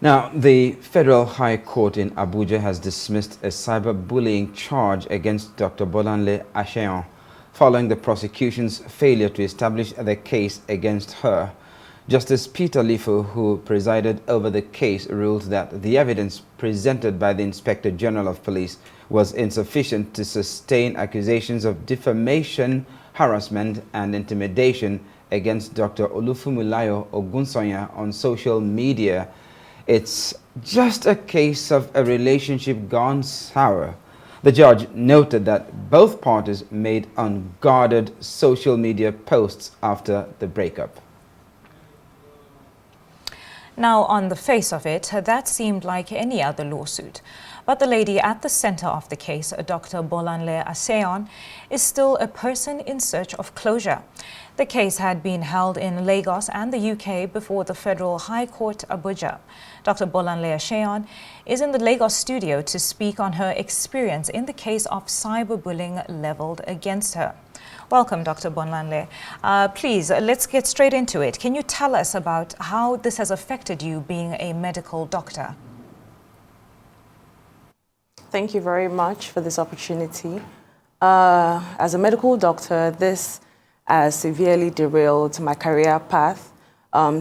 Now, the Federal High Court in Abuja has dismissed a cyberbullying charge against Dr. Bolanle Aseyan following the prosecution's failure to establish the case against her. Justice Peter Lifo, who presided over the case, ruled that the evidence presented by the Inspector General of Police was insufficient to sustain accusations of defamation, harassment, and intimidation against Dr. Olufumulayo Ogunsonya on social media. It's just a case of a relationship gone sour. The judge noted that both parties made unguarded social media posts after the breakup. Now, on the face of it, that seemed like any other lawsuit. But the lady at the center of the case, Dr. Bolanle Aseyan, is still a person in search of closure. The case had been held in Lagos and the UK before the Federal High Court, Abuja. Dr. Bolanle Aseyan is in the Lagos studio to speak on her experience in the case of cyberbullying leveled against her. Welcome, Dr. Bolanle. Please, let's get straight into it. Can you tell us about how this has affected you being a medical doctor? Thank you very much for this opportunity. As a medical doctor, this has severely derailed my career path.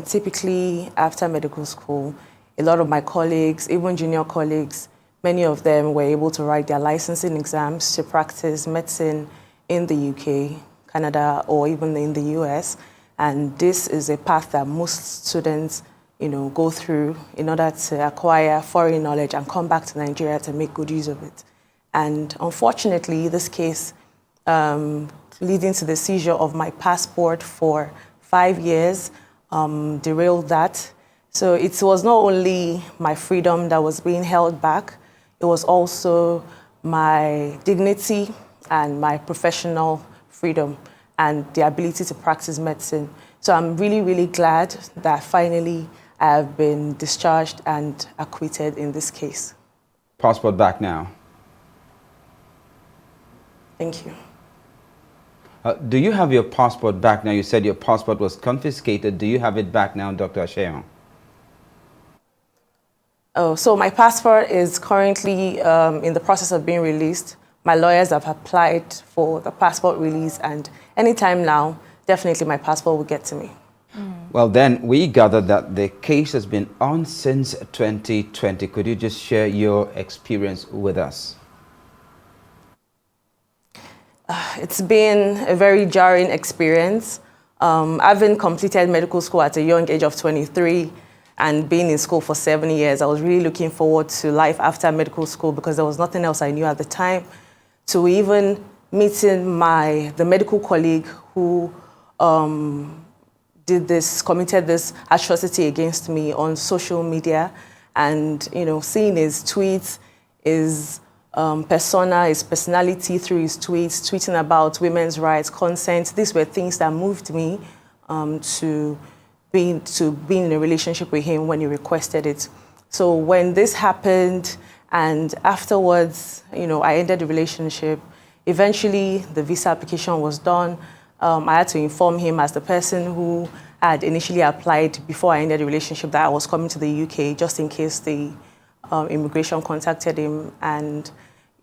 Typically, after medical school, a lot of my colleagues, even junior colleagues, many of them were able to write their licensing exams to practice medicine in the UK, Canada, or even in the US. And this is a path that most students go through in order to acquire foreign knowledge and come back to Nigeria to make good use of it. And unfortunately, this case, leading to the seizure of my passport for 5 years, derailed that. So it was not only my freedom that was being held back, it was also my dignity and my professional freedom and the ability to practice medicine. So I'm really, really glad that finally I have been discharged and acquitted in this case. Passport back now. Thank you. Do you have your passport back now? You said your passport was confiscated. Do you have it back now, Dr. Aseyan? Oh, so my passport is currently in the process of being released. My lawyers have applied for the passport release, and anytime now, definitely my passport will get to me. Well, then, we gathered that the case has been on since 2020. Could you just share your experience with us? It's been a very jarring experience. Having completed medical school at a young age of 23 and being in school for 7 years, I was really looking forward to life after medical school because there was nothing else I knew at the time. To even meeting the medical colleague who committed this atrocity against me on social media, and seeing his tweets, his persona, his personality through his tweets, tweeting about women's rights, consent. These were things that moved me to being in a relationship with him when he requested it. So when this happened, and afterwards, I ended the relationship. Eventually, the visa application was done. I had to inform him as the person who had initially applied before I ended the relationship that I was coming to the UK, just in case the immigration contacted him. And,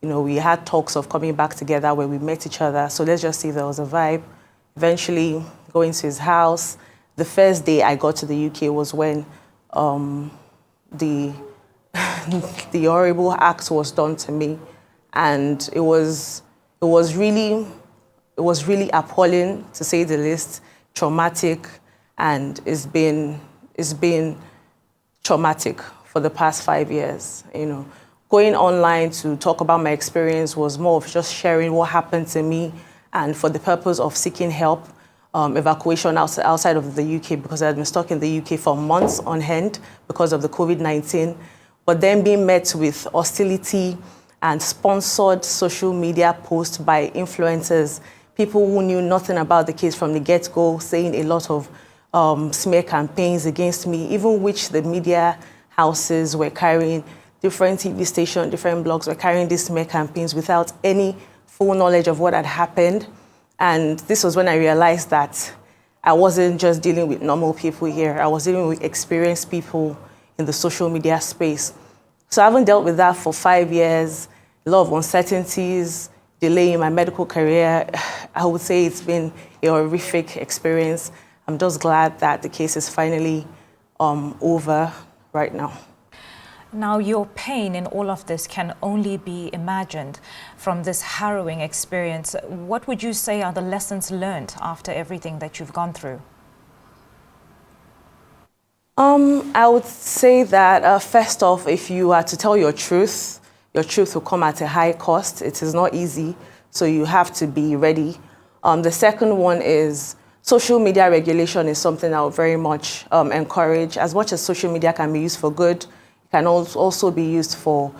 we had talks of coming back together where we met each other. So let's just say there was a vibe. Eventually, going to his house. The first day I got to the UK was when the horrible act was done to me. And it was really appalling, to say the least, traumatic, and it's been traumatic for the past 5 years. Going online to talk about my experience was more of just sharing what happened to me, and for the purpose of seeking help, evacuation outside of the UK, because I had been stuck in the UK for months on end because of the COVID-19, but then being met with hostility and sponsored social media posts by influencers, people who knew nothing about the case from the get-go, saying a lot of smear campaigns against me, even which the media houses were carrying, different TV stations, different blogs were carrying these smear campaigns without any full knowledge of what had happened. And this was when I realized that I wasn't just dealing with normal people here. I was dealing with experienced people in the social media space. So I haven't dealt with that for 5 years, a lot of uncertainties, delay in my medical career. I would say it's been a horrific experience. I'm just glad that the case is finally over right now. Now, your pain in all of this can only be imagined from this harrowing experience. What would you say are the lessons learned after everything that you've gone through? I would say that first off, if you are to tell your truth will come at a high cost. It is not easy, so you have to be ready. The second one is social media regulation is something I would very much encourage. As much as social media can be used for good, it can also be used for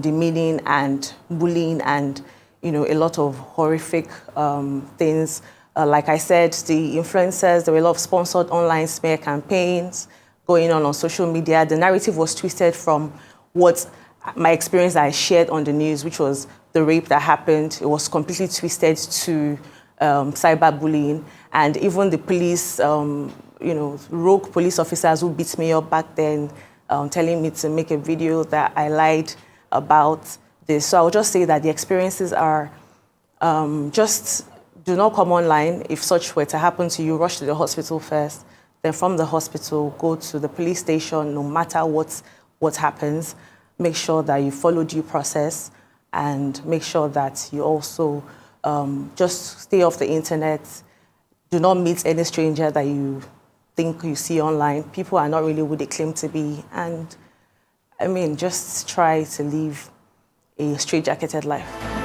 demeaning and bullying and a lot of horrific things. Like I said, the influencers, there were a lot of sponsored online smear campaigns going on social media. The narrative was twisted from what my experience I shared on the news, which was the rape that happened. It was completely twisted to cyberbullying, and even the police, rogue police officers who beat me up back then, telling me to make a video that I lied about this. So I would just say that the experiences are just do not come online. If such were to happen to you, rush to the hospital first. Then from the hospital, go to the police station, no matter what happens. Make sure that you follow due process and make sure that you also just stay off the internet. Do not meet any stranger that you think you see online. People are not really who they claim to be. And I mean, just try to live a straitjacketed life.